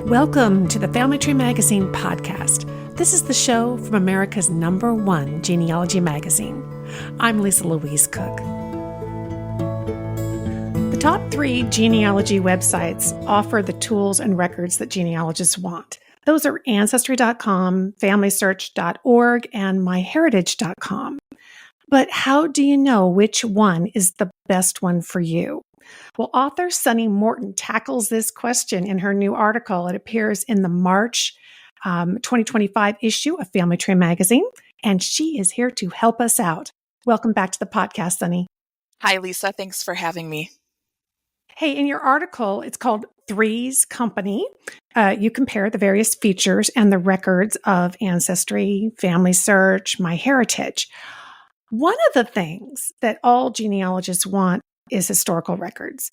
Welcome to the Family Tree Magazine podcast. This is the show from America's #1 genealogy magazine. I'm Lisa Louise Cook. The top 3 genealogy websites offer the tools and records that genealogists want. Those are Ancestry.com, FamilySearch.org, and MyHeritage.com. But how do you know which one is the best one for you? Well, author Sunny Morton tackles this question in her new article. It appears in the March 2025 issue of Family Tree Magazine, and she is here to help us out. Welcome back to the podcast, Sunny. Hi, Lisa. Thanks for having me. Hey, in your article, it's called Three's Company. You compare the various features and the records of Ancestry, Family Search, MyHeritage. One of the things that all genealogists want is historical records.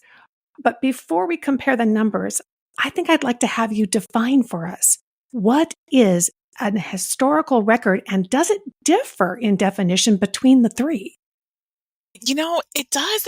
But before we compare the numbers, I think I'd like to have you define for us, what is an historical record and does it differ in definition between the three? You know, it does.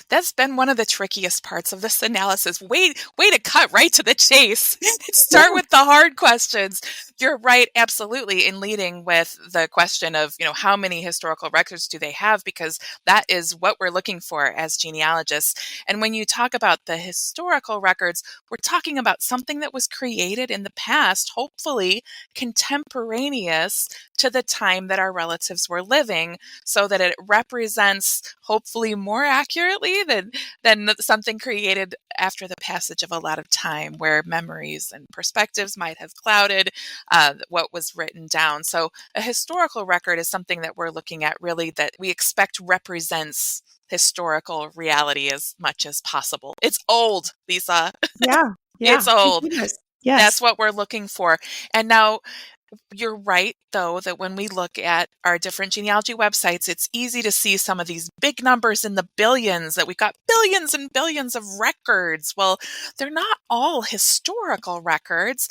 That's been one of the trickiest parts of this analysis. Way to cut right to the chase. Start with the hard questions. You're right, absolutely, in leading with the question of, how many historical records do they have? Because that is what we're looking for as genealogists. And when you talk about the historical records, we're talking about something that was created in the past, hopefully contemporaneous to the time that our relatives were living, so that it represents hopefully more accurately than something created after the passage of a lot of time, where memories and perspectives might have clouded what was written down. So a historical record is something that we're looking at really that we expect represents historical reality as much as possible. It's old, Lisa. Yeah. It's old. Yes. That's what we're looking for. And now, you're right, though, that when we look at our different genealogy websites, it's easy to see some of these big numbers in the billions, that we've got billions and billions of records. Well, they're not all historical records.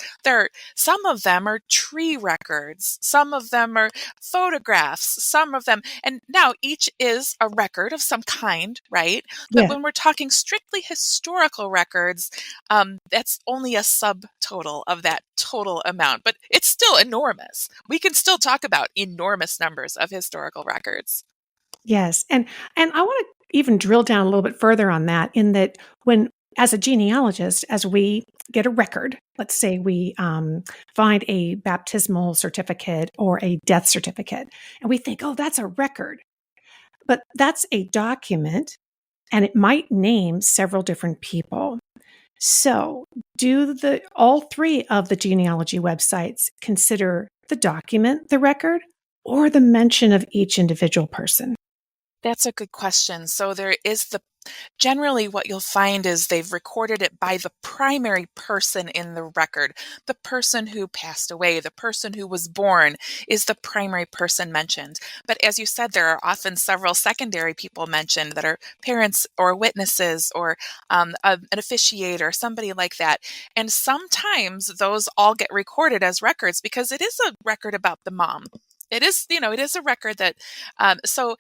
Some of them are tree records. Some of them are photographs. Some of them, and now each is a record of some kind, right? But when we're talking strictly historical records, that's only a subtotal of that total amount, but it's still enormous. We can still talk about enormous numbers of historical records. Yes. And I want to even drill down a little bit further on that, in that when, as a genealogist, as we get a record, let's say we find a baptismal certificate or a death certificate, and we think, oh, that's a record. But that's a document, and it might name several different people. So do all 3 of the genealogy websites consider the document the record, or the mention of each individual person? That's a good question. So there is generally what you'll find is they've recorded it by the primary person in the record. The person who passed away, the person who was born, is the primary person mentioned. But as you said, there are often several secondary people mentioned that are parents or witnesses or an officiator, somebody like that. And sometimes those all get recorded as records because it is a record about the mom. It is a record that, so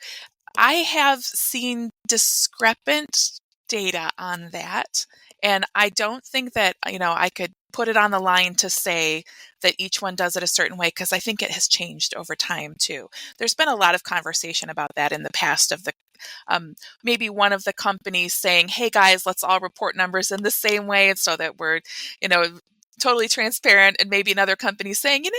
I have seen discrepant data on that, and I don't think that, I could put it on the line to say that each one does it a certain way, because I think it has changed over time too. There's been a lot of conversation about that in the past of the maybe one of the companies saying, hey guys, let's all report numbers in the same way, and so that we're, totally transparent, and maybe another company saying, we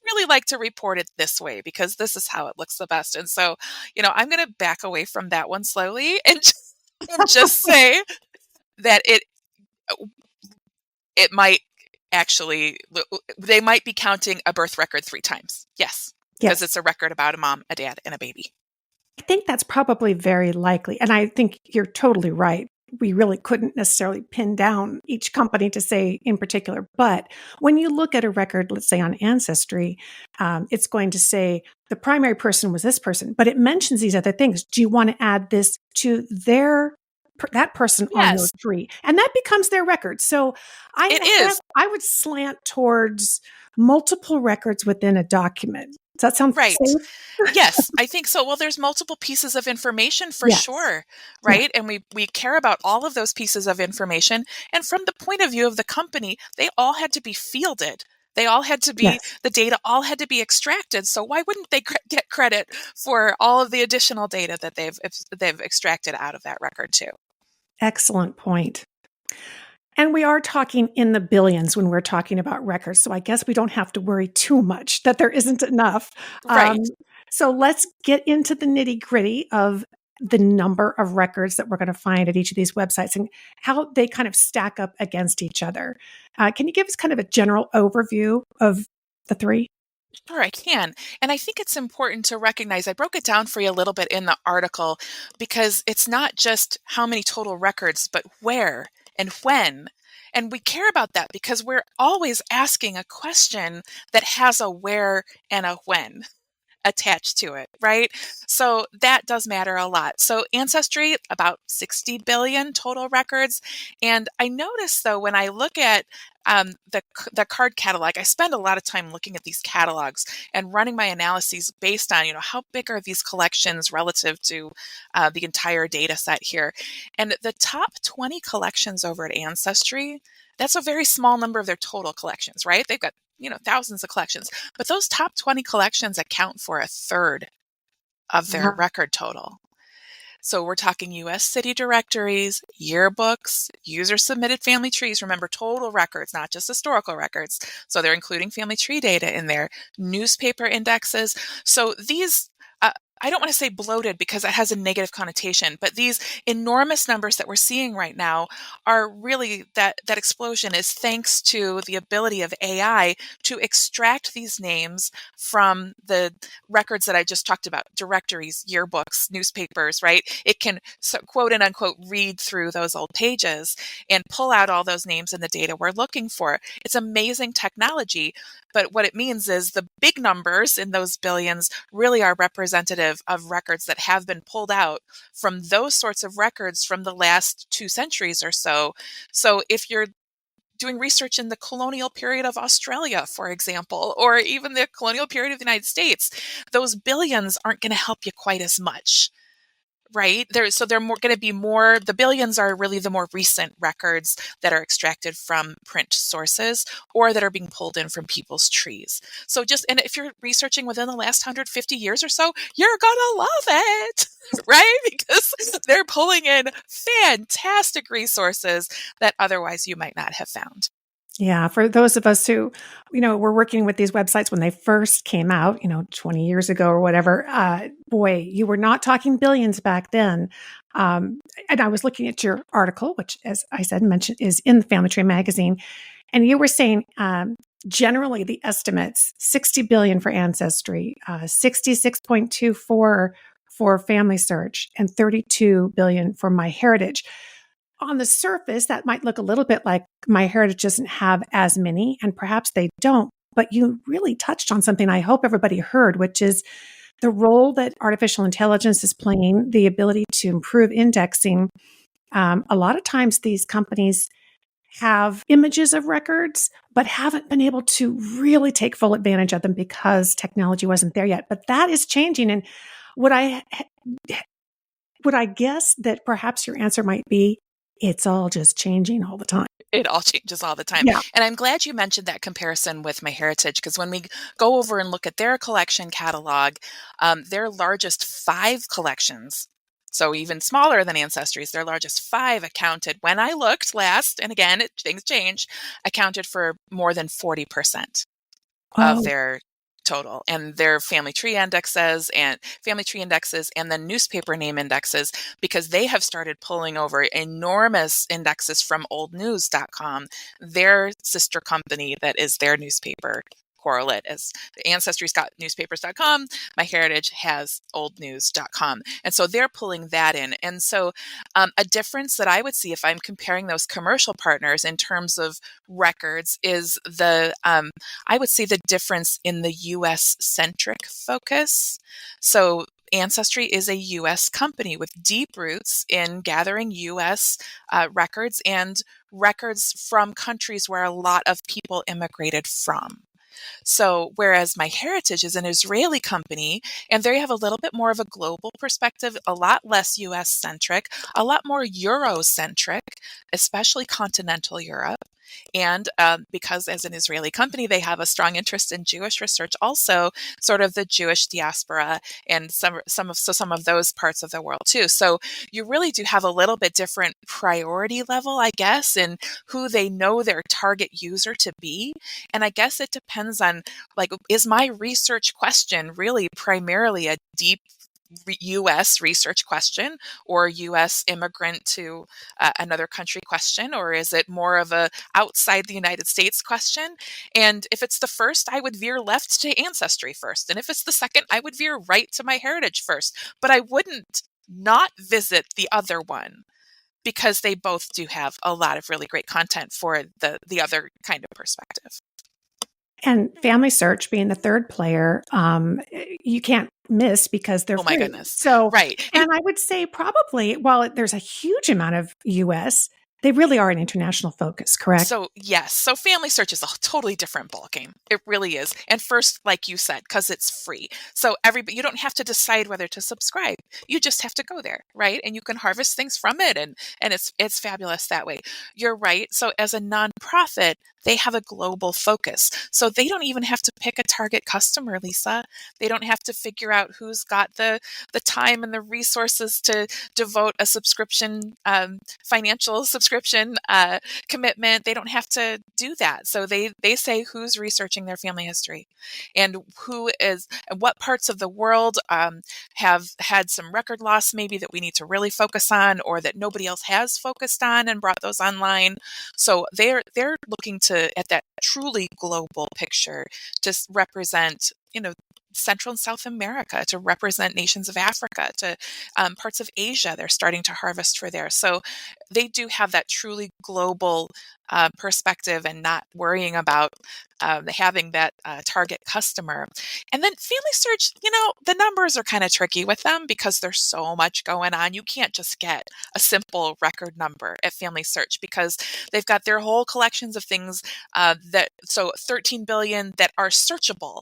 really like to report it this way because this is how it looks the best. And so, I'm going to back away from that one slowly and just say that it might actually, they might be counting a birth record 3 times. Yes. Because it's a record about a mom, a dad, and a baby. I think that's probably very likely. And I think you're totally right. We really couldn't necessarily pin down each company to say in particular. But when you look at a record, let's say on Ancestry, it's going to say the primary person was this person, but it mentions these other things. Do you want to add this to that person on your tree? And that becomes their record. So I would slant towards multiple records within a document. Does that sound Right. safe? Yes, I think so. Well, there's multiple pieces of information for Yes. sure, Yeah. right? And we care about all of those pieces of information. And from the point of view of the company, they all had to be fielded. They all had to be, Yes. the data all had to be extracted. So why wouldn't they get credit for all of the additional data that they've extracted out of that record too? Excellent point. And we are talking in the billions when we're talking about records. So I guess we don't have to worry too much that there isn't enough. Right. So let's get into the nitty gritty of the number of records that we're going to find at each of these websites and how they kind of stack up against each other. Can you give us kind of a general overview of the three? Sure, I can. And I think it's important to recognize, I broke it down for you a little bit in the article because it's not just how many total records, but where and when. And we care about that because we're always asking a question that has a where and a when attached to it, right? So that does matter a lot. So Ancestry, about 60 billion total records. And I notice though, when I look at the card catalog, I spend a lot of time looking at these catalogs and running my analyses based on, how big are these collections relative to the entire data set here. And the top 20 collections over at Ancestry, that's a very small number of their total collections, right? They've got thousands of collections, but those top 20 collections account for a third of their Wow. record total. So we're talking US city directories, yearbooks, user submitted family trees. Remember, total records, not just historical records. So they're including family tree data in there, newspaper indexes. So these, I don't want to say bloated because it has a negative connotation, but these enormous numbers that we're seeing right now are really that explosion is thanks to the ability of AI to extract these names from the records that I just talked about, directories, yearbooks, newspapers, right? It can, so, quote and unquote, read through those old pages and pull out all those names and the data we're looking for. It's amazing technology, but what it means is the big numbers in those billions really are representative of records that have been pulled out from those sorts of records from the last 2 centuries or so. So if you're doing research in the colonial period of Australia, for example, or even the colonial period of the United States, those billions aren't going to help you quite as much. Right. So they're more going to be more, the billions are really the more recent records that are extracted from print sources or that are being pulled in from people's trees. So and if you're researching within the last 150 years or so, you're going to love it, right? Because they're pulling in fantastic resources that otherwise you might not have found. Yeah, for those of us who, were working with these websites when they first came out, 20 years ago or whatever, boy, you were not talking billions back then. And I was looking at your article, which, as I said, mentioned is in the Family Tree magazine, and you were saying generally the estimates 60 billion for Ancestry, 66.24 for Family Search, and 32 billion for MyHeritage. On the surface, that might look a little bit like MyHeritage doesn't have as many, and perhaps they don't. But you really touched on something I hope everybody heard, which is the role that artificial intelligence is playing, the ability to improve indexing. A lot of times, these companies have images of records, but haven't been able to really take full advantage of them because technology wasn't there yet. But that is changing. And would I would I guess that perhaps your answer might be it's all just changing all the time? It all changes all the time. Yeah. And I'm glad you mentioned that comparison with MyHeritage, because when we go over and look at their collection catalog, their largest 5 collections, so even smaller than Ancestry's, their largest 5 accounted, when I looked last, and again, things change, accounted for more than 40% of Oh, their total, and their family tree indexes and then newspaper name indexes, because they have started pulling over enormous indexes from oldnews.com, their sister company that is their newspaper correlate. As Ancestry's got newspapers.com, MyHeritage has oldnews.com, and so they're pulling that in. And so a difference that I would see if I'm comparing those commercial partners in terms of records is I would see the difference in the US centric focus. So Ancestry is a US company with deep roots in gathering US records and records from countries where a lot of people immigrated from. So, whereas MyHeritage is an Israeli company, and they have a little bit more of a global perspective, a lot less US centric, a lot more Eurocentric, especially continental Europe. And because as an Israeli company, they have a strong interest in Jewish research, also sort of the Jewish diaspora and some of those parts of the world too. So you really do have a little bit different priority level, I guess, in who they know their target user to be. And I guess it depends on, like, is my research question really primarily a deep US research question or US immigrant to another country question, or is it more of a outside the United States question? And if it's the first, I would veer left to Ancestry first. And if it's the second, I would veer right to MyHeritage first. But I wouldn't not visit the other one because they both do have a lot of really great content for the other kind of perspective. And Family Search being the third player, you can't miss because they're Oh my free. goodness. So, Right. and I would say probably, while there's a huge amount of US, they really are an international focus, correct? So, yes. So, Family Search is a totally different ballgame. It really is. And first, like you said, because it's free. So, everybody, you don't have to decide whether to subscribe. You just have to go there, right? And you can harvest things from it, and it's fabulous that way. You're right. So, as a nonprofit, they have a global focus. So, they don't even have to pick a target customer, Lisa. They don't have to figure out who's got the time and the resources to devote a subscription, financial subscription commitment. They don't have to do that. So they say who's researching their family history, and who is, and what parts of the world have had some record loss maybe that we need to really focus on, or that nobody else has focused on and brought those online. So they're looking to at that truly global picture to represent, Central and South America, to represent nations of Africa, to parts of Asia. They're starting to harvest for there. So they do have that truly global perspective and not worrying about having that target customer. And then Family Search, the numbers are kind of tricky with them because there's so much going on. You can't just get a simple record number at Family Search because they've got their whole collections of things so 13 billion that are searchable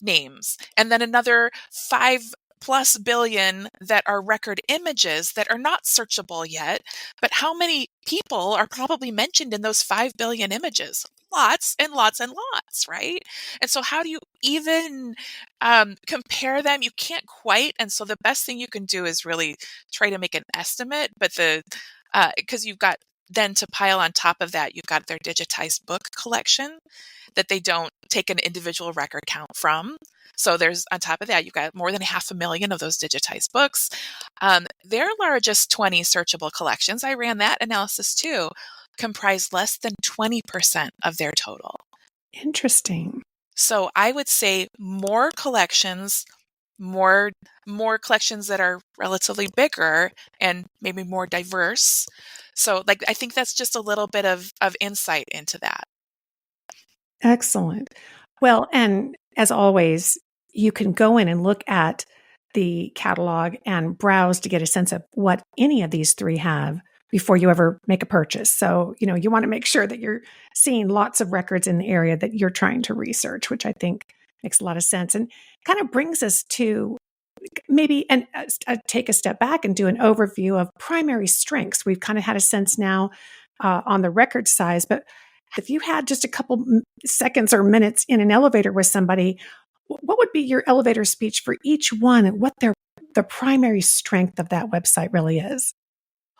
names, and then another 5+ billion that are record images that are not searchable yet. But how many people are probably mentioned in those 5 billion images? Lots and lots and lots, right? And so how do you even compare them? You can't quite. And so the best thing you can do is really try to make an estimate. But because you've got, then to pile on top of that, you've got their digitized book collection that they don't take an individual record count from. So there's, on top of that, you've got more than 500,000 of those digitized books. Their largest 20 searchable collections, I ran that analysis too, comprise less than 20% of their total. Interesting. So I would say more collections, more collections that are relatively bigger and maybe more diverse. So I think that's just a little bit of insight into that. Excellent. Well, and as always, you can go in and look at the catalog and browse to get a sense of what any of these three have before you ever make a purchase. So, you want to make sure that you're seeing lots of records in the area that you're trying to research, which I think makes a lot of sense and kind of brings us to maybe take a step back and do an overview of primary strengths. We've kind of had a sense now on the record size, but if you had just a couple seconds or minutes in an elevator with somebody, what would be your elevator speech for each one and what the primary strength of that website really is?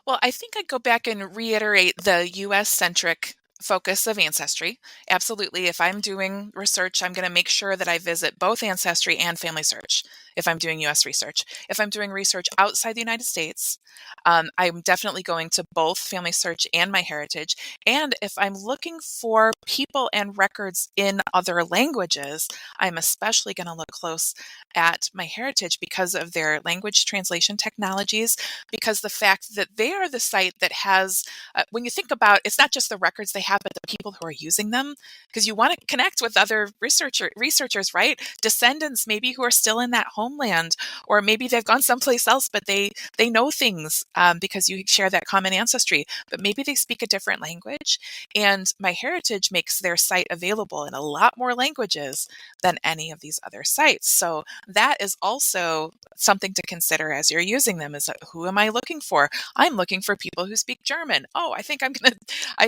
Well, I think I'd go back and reiterate the US centric focus of Ancestry. Absolutely. If I'm doing research, I'm going to make sure that I visit both Ancestry and Family Search if I'm doing US research. If I'm doing research outside the United States, I'm definitely going to both Family Search and MyHeritage. And if I'm looking for people and records in other languages, I'm especially going to look close at MyHeritage because of their language translation technologies, because the fact that they are the site that has, when you think about, it's not just the records they have, but the people who are using them, because you want to connect with other researchers, right? Descendants maybe who are still in that home homeland, or maybe they've gone someplace else, but they know things because you share that common ancestry, but maybe they speak a different language. And MyHeritage makes their site available in a lot more languages than any of these other sites. So that is also something to consider as you're using them. Is who am I looking for? I'm looking for people who speak German. Oh, I think I'm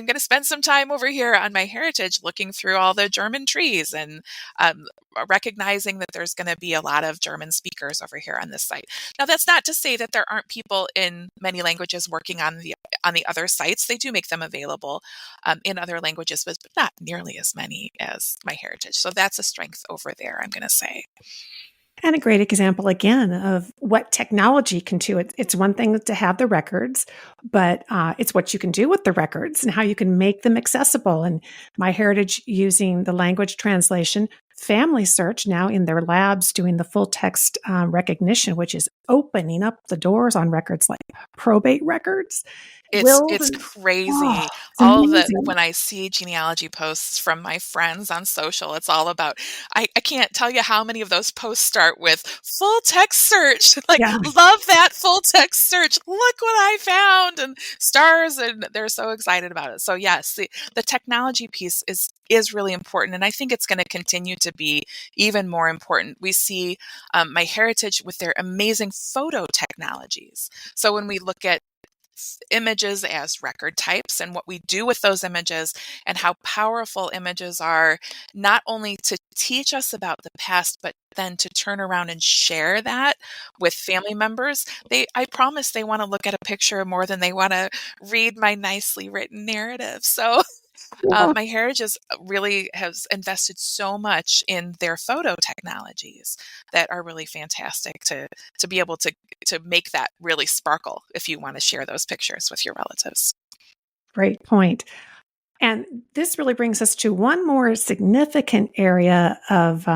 gonna spend some time over here on MyHeritage looking through all the German trees and um, recognizing that there's going to be a lot of German speakers over here on this site. Now, that's not to say that there aren't people in many languages working on the other sites. They do make them available in other languages, but not nearly as many as MyHeritage. So that's a strength over there, I'm going to say. And a great example, again, of what technology can do. It's one thing to have the records, but it's what you can do with the records and how you can make them accessible. And MyHeritage using the language translation, Family Search now in their labs doing the full text recognition, which is opening up the doors on records like probate records, wills, It's and oh, crazy. it's All the amazing. when I see genealogy posts from my friends on social, it's all about I can't tell you how many of those posts start with full text search. Like, Yeah, love that full text search. Look what I found and stars, and they're so excited about it. So yes, the technology piece is really important. And I think it's going to continue to be even more important. We see MyHeritage with their amazing photo technologies. So when we look at images as record types and what we do with those images and how powerful images are, not only to teach us about the past, but then to turn around and share that with family members. I promise they want to look at a picture more than they want to read my nicely written narrative. So yeah. MyHeritage really has invested so much in their photo technologies that are really fantastic to be able to make that really sparkle if you want to share those pictures with your relatives. Great point. And this really brings us to one more significant area of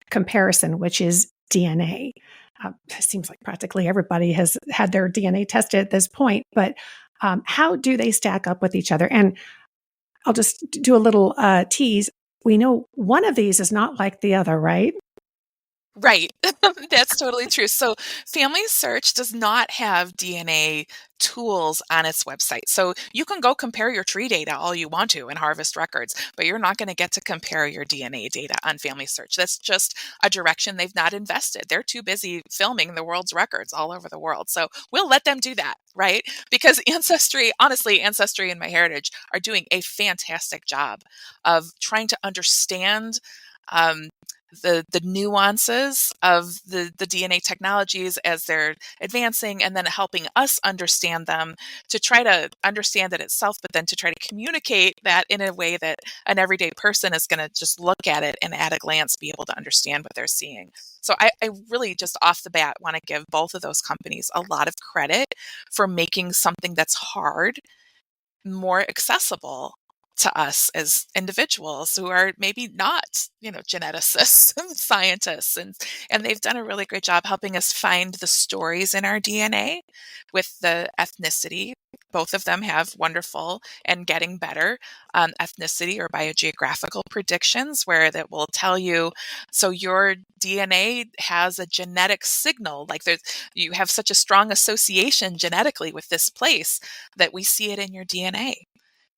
comparison, which is DNA. It seems like practically everybody has had their DNA tested at this point, but how do they stack up with each other? And I'll just do a little tease. We know one of these is not like the other, right? Right. That's totally true. So Family Search does not have DNA tools on its website. So you can go compare your tree data all you want to and harvest records, but you're not going to get to compare your DNA data on Family Search. That's just a direction they've not invested. They're too busy filming the world's records all over the world. So we'll let them do that, right? Because honestly, Ancestry and MyHeritage are doing a fantastic job of trying to understand um, the nuances of the DNA technologies as they're advancing, and then helping us understand them to try to understand it itself, but then to try to communicate that in a way that an everyday person is going to just look at it and at a glance be able to understand what they're seeing. So I really just off the bat want to give both of those companies a lot of credit for making something that's hard more accessible to us as individuals who are maybe not, geneticists and scientists, and they've done a really great job helping us find the stories in our DNA with the ethnicity. Both of them have wonderful and getting better ethnicity or biogeographical predictions where that will tell you, so your DNA has a genetic signal, like you have such a strong association genetically with this place that we see it in your DNA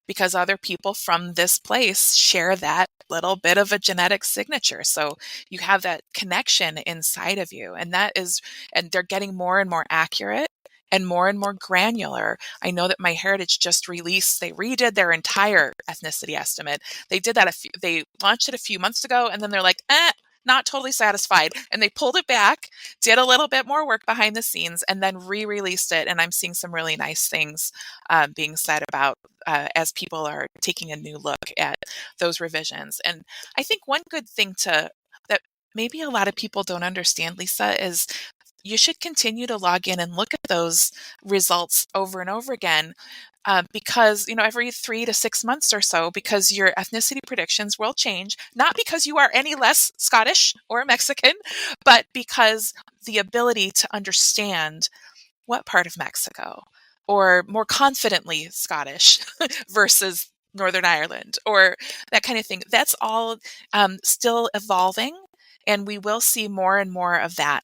because other people from this place share that little bit of a genetic signature. So you have that connection inside of you. And they're getting more and more accurate and more granular. I know that MyHeritage just released, they redid their entire ethnicity estimate. They did that, they launched it a few months ago, and then they're like, not totally satisfied. And they pulled it back, did a little bit more work behind the scenes, and then re-released it. And I'm seeing some really nice things being said about as people are taking a new look at those revisions. And I think one good thing that maybe a lot of people don't understand, Lisa, is you should continue to log in and look at those results over and over again because, every 3 to 6 months or so, because your ethnicity predictions will change, not because you are any less Scottish or Mexican, but because the ability to understand what part of Mexico, or more confidently Scottish versus Northern Ireland, or that kind of thing. That's all still evolving, and we will see more and more of that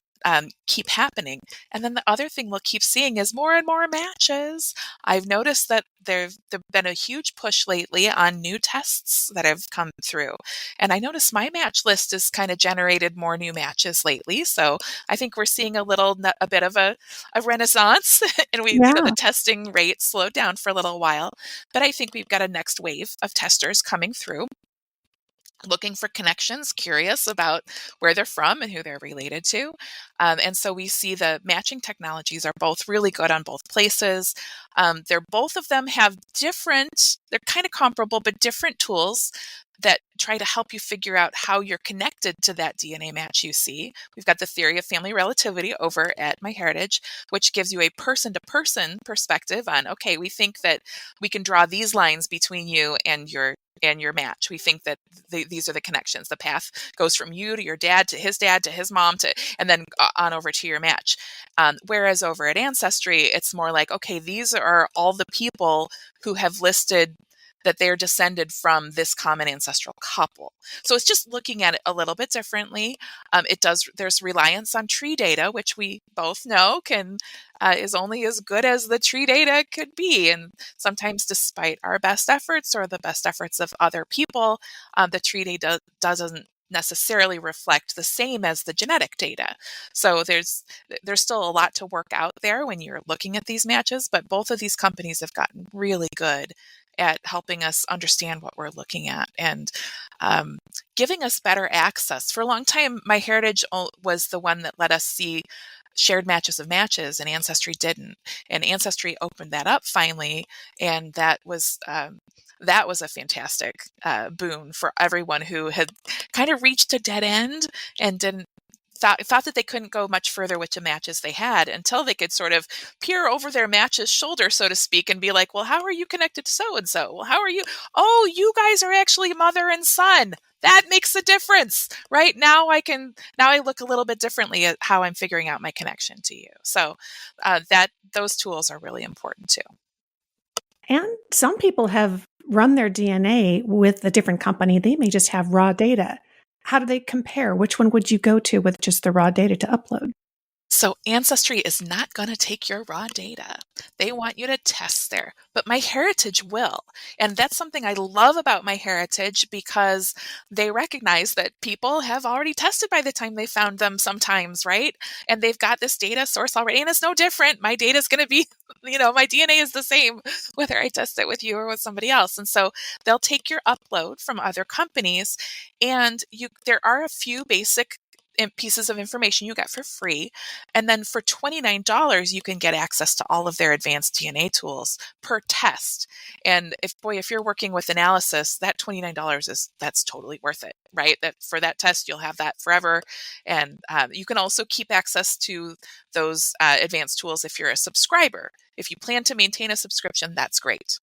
keep happening. And then the other thing we'll keep seeing is more and more matches. I've noticed that there's been a huge push lately on new tests that have come through. And I noticed my match list has kind of generated more new matches lately. So I think we're seeing a bit of a renaissance and Yeah. the testing rate slowed down for a little while. But I think we've got a next wave of testers coming through, looking for connections, curious about where they're from and who they're related to. And so we see the matching technologies are both really good on both places. Both of them have they're kind of comparable, but different tools that try to help you figure out how you're connected to that DNA match you see. We've got the theory of family relativity over at MyHeritage, which gives you a person-to-person perspective on, okay, we think that we can draw these lines between you and your match. We think that these are the connections. The path goes from you to your dad to his mom and then on over to your match. Whereas over at Ancestry, it's more like, okay, these are all the people who have listed that they're descended from this common ancestral couple. So it's just looking at it a little bit differently. There's reliance on tree data, which we both know is only as good as the tree data could be. And sometimes despite our best efforts or the best efforts of other people, the tree data doesn't necessarily reflect the same as the genetic data. So there's still a lot to work out there when you're looking at these matches, but both of these companies have gotten really good at helping us understand what we're looking at and giving us better access. For a long time, MyHeritage was the one that let us see shared matches of matches, and Ancestry didn't. And Ancestry opened that up finally, and that was a fantastic boon for everyone who had kind of reached a dead end and thought that they couldn't go much further with the matches they had until they could sort of peer over their match's shoulder, so to speak, and be like, well, how are you connected to so-and-so? Well, how are you? Oh, you guys are actually mother and son. That makes a difference, right? Now I look a little bit differently at how I'm figuring out my connection to you. So those tools are really important too. And some people have run their DNA with a different company. They may just have raw data. How do they compare? Which one would you go to with just the raw data to upload? So Ancestry is not going to take your raw data. They want you to test there, but MyHeritage will. And that's something I love about MyHeritage because they recognize that people have already tested by the time they found them sometimes, right? And they've got this data source already, and it's no different. My data is going to be, my DNA is the same whether I test it with you or with somebody else. And so they'll take your upload from other companies, and there are a few basic pieces of information you get for free. And then for $29, you can get access to all of their advanced DNA tools per test. And if you're working with analysis, that $29 that's totally worth it, right? That for that test, you'll have that forever. And you can also keep access to those advanced tools if you're a subscriber. If you plan to maintain a subscription, that's great.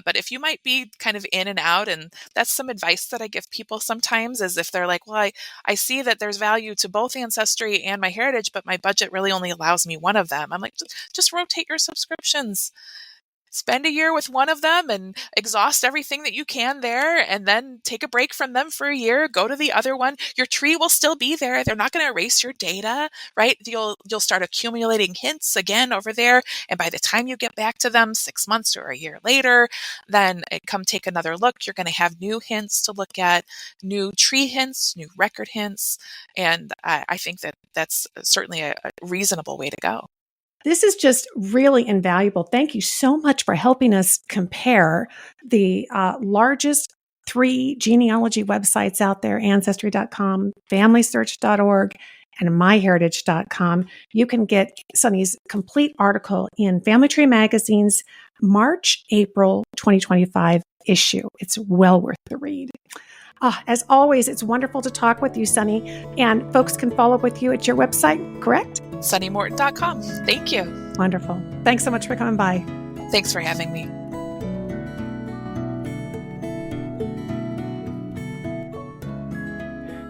But if you might be kind of in and out, and that's some advice that I give people sometimes, is if they're like, well, I see that there's value to both Ancestry and MyHeritage, but my budget really only allows me one of them. I'm like, just rotate your subscriptions. Spend a year with one of them and exhaust everything that you can there, and then take a break from them for a year, go to the other one. Your tree will still be there. They're not going to erase your data, right? You'll start accumulating hints again over there. And by the time you get back to them 6 months or a year later, then come take another look. You're going to have new hints to look at, new tree hints, new record hints. And I think that that's certainly a reasonable way to go. This is just really invaluable. Thank you so much for helping us compare the largest 3 genealogy websites out there: Ancestry.com, FamilySearch.org, and MyHeritage.com. You can get Sunny's complete article in Family Tree Magazine's March-April 2025 issue. It's well worth the read. As always, it's wonderful to talk with you, Sunny. And folks can follow up with you at your website, correct? SunnyMorton.com. Thank you. Wonderful. Thanks so much for coming by. Thanks for having me.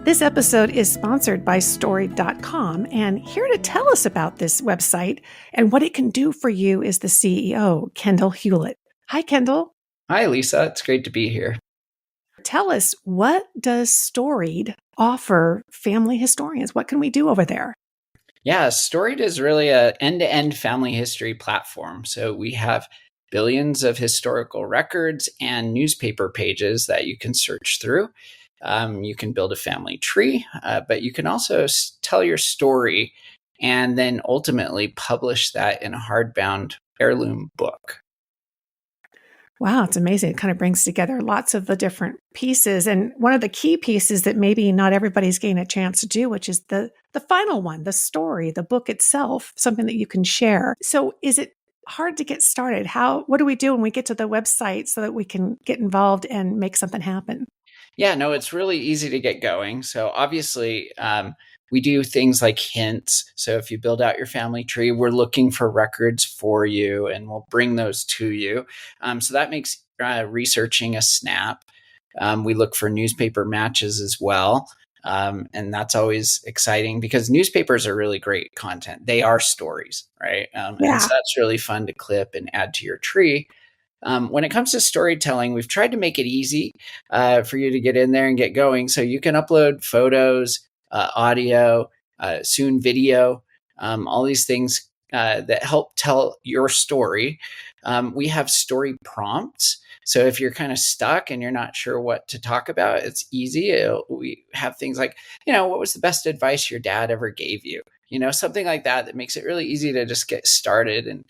This episode is sponsored by Story.com, and here to tell us about this website and what it can do for you is the CEO, Kendall Hewlett. Hi, Kendall. Hi, Lisa. It's great to be here. Tell us, what does Storied offer family historians? What can we do over there? Yeah, Storied is really a end-to-end family history platform. So we have billions of historical records and newspaper pages that you can search through. You can build a family tree, but you can also tell your story and then ultimately publish that in a hardbound heirloom book. Wow, it's amazing. It kind of brings together lots of the different pieces. And one of the key pieces that maybe not everybody's getting a chance to do, which is the final one, the story, the book itself, something that you can share. So is it hard to get started? What do we do when we get to the website so that we can get involved and make something happen? Yeah, no, it's really easy to get going. So obviously, we do things like hints. So if you build out your family tree, we're looking for records for you, and we'll bring those to you. So that makes researching a snap. We look for newspaper matches as well. And that's always exciting because newspapers are really great content. They are stories, right? And so Yeah. that's really fun to clip and add to your tree. When it comes to storytelling, we've tried to make it easy for you to get in there and get going. So you can upload photos, audio, soon video, all these things that help tell your story. We have story prompts. So if you're kind of stuck and you're not sure what to talk about, it's easy. We have things like, what was the best advice your dad ever gave you? Something like that that makes it really easy to just get started. And,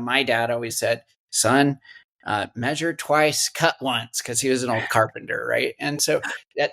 my dad always said, son, measure twice, cut once, because he was an old carpenter, right? And so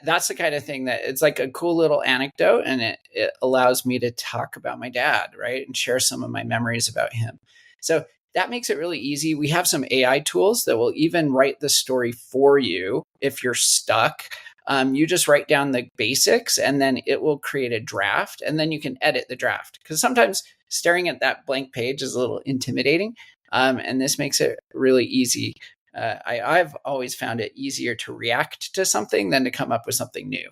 that's the kind of thing that it's like a cool little anecdote, and it allows me to talk about my dad, right? And share some of my memories about him. So that makes it really easy. We have some AI tools that will even write the story for you if you're stuck. You just write down the basics and then it will create a draft, and then you can edit the draft. Because sometimes staring at that blank page is a little intimidating. And this makes it really easy. I've always found it easier to react to something than to come up with something new.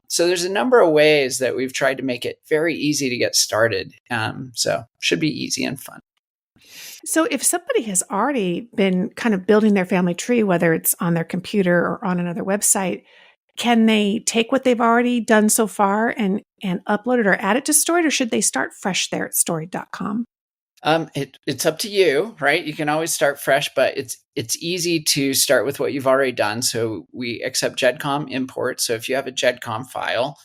So there's a number of ways that we've tried to make it very easy to get started. So should be easy and fun. So if somebody has already been kind of building their family tree, whether it's on their computer or on another website, can they take what they've already done so far and upload it or add it to Story, or should they start fresh there at story.com? It's up to you, right? You can always start fresh, but it's easy to start with what you've already done. So we accept GEDCOM imports. So if you have a GEDCOM file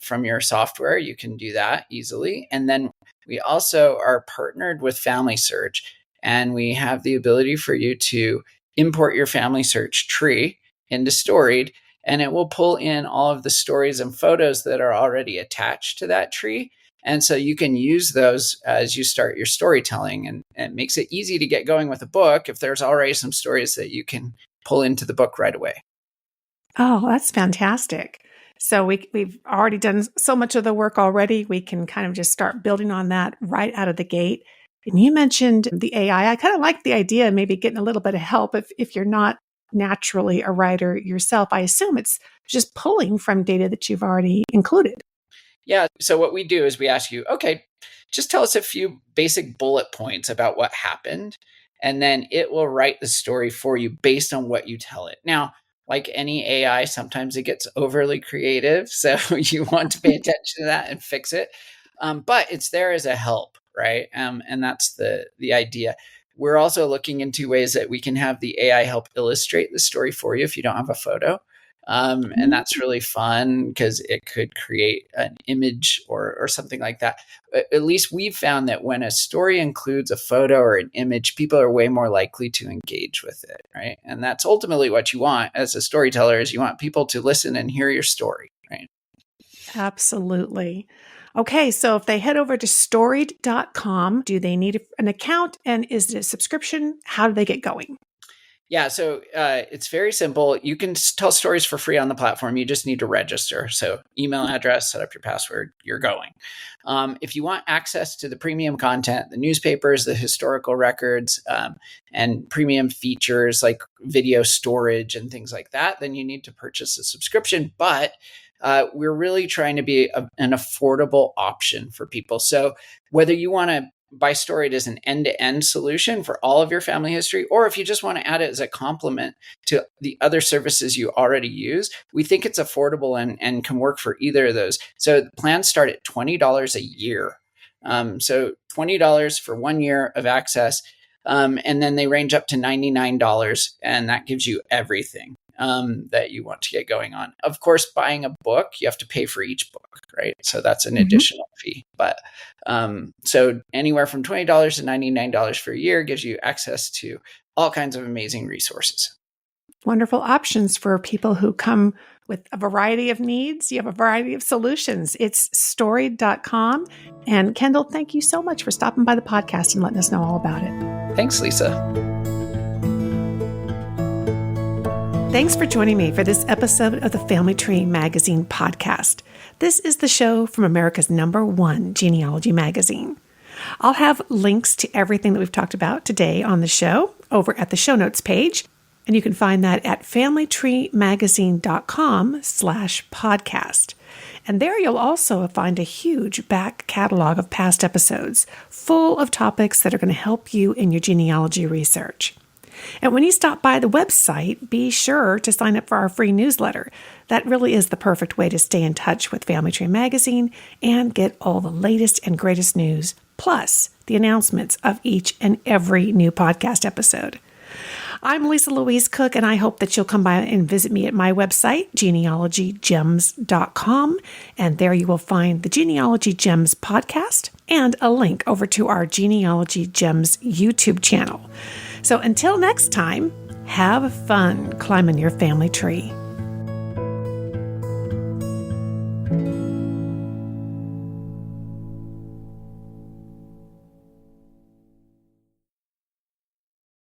from your software, you can do that easily. And then we also are partnered with Family Search, and we have the ability for you to import your Family Search tree into Storied, and it will pull in all of the stories and photos that are already attached to that tree. And so you can use those as you start your storytelling, and it makes it easy to get going with a book if there's already some stories that you can pull into the book right away. Oh, that's fantastic. So we've already done so much of the work already. We can kind of just start building on that right out of the gate. And you mentioned the AI. I kind of like the idea of maybe getting a little bit of help if you're not naturally a writer yourself. I assume it's just pulling from data that you've already included. Yeah. So what we do is we ask you, okay, just tell us a few basic bullet points about what happened. And then it will write the story for you based on what you tell it. Now, like any AI, sometimes it gets overly creative. So you want to pay attention to that and fix it. But it's there as a help, right? And that's the idea. We're also looking into ways that we can have the AI help illustrate the story for you if you don't have a photo. And that's really fun because it could create an image or something like that. At least we've found that when a story includes a photo or an image, people are way more likely to engage with it, right? And that's ultimately what you want as a storyteller, is you want people to listen and hear your story, right? Absolutely. Okay, so if they head over to storied.com, do they need an account, and is it a subscription? How do they get going? Yeah, so it's very simple. You can tell stories for free on the platform. You just need to register. So email address, set up your password, you're going. If you want access to the premium content, the newspapers, the historical records, and premium features like video storage and things like that, then you need to purchase a subscription. But we're really trying to be an affordable option for people. So whether you want to By Storied is an end-to-end solution for all of your family history, or if you just want to add it as a complement to the other services you already use, we think it's affordable and can work for either of those. So plans start at $20 a year. So $20 for 1 year of access. And then they range up to $99, and that gives you everything that you want to get going on. Of course, buying a book, you have to pay for each book, right? So that's an additional fee. But so anywhere from $20 to $99 for a year gives you access to all kinds of amazing resources. Wonderful options for people who come with a variety of needs. You have a variety of solutions. It's storied.com. And Kendall, thank you so much for stopping by the podcast and letting us know all about it. Thanks, Lisa. Thanks for joining me for this episode of the Family Tree Magazine podcast. This is the show from America's #1 genealogy magazine. I'll have links to everything that we've talked about today on the show over at the show notes page. And you can find that at familytreemagazine.com/podcast. And there you'll also find a huge back catalog of past episodes full of topics that are going to help you in your genealogy research. And when you stop by the website, be sure to sign up for our free newsletter. That really is the perfect way to stay in touch with Family Tree Magazine and get all the latest and greatest news, plus the announcements of each and every new podcast episode. I'm Lisa Louise Cook, and I hope that you'll come by and visit me at my website, genealogygems.com. And there you will find the Genealogy Gems podcast and a link over to our Genealogy Gems YouTube channel. So until next time, have fun climbing your family tree.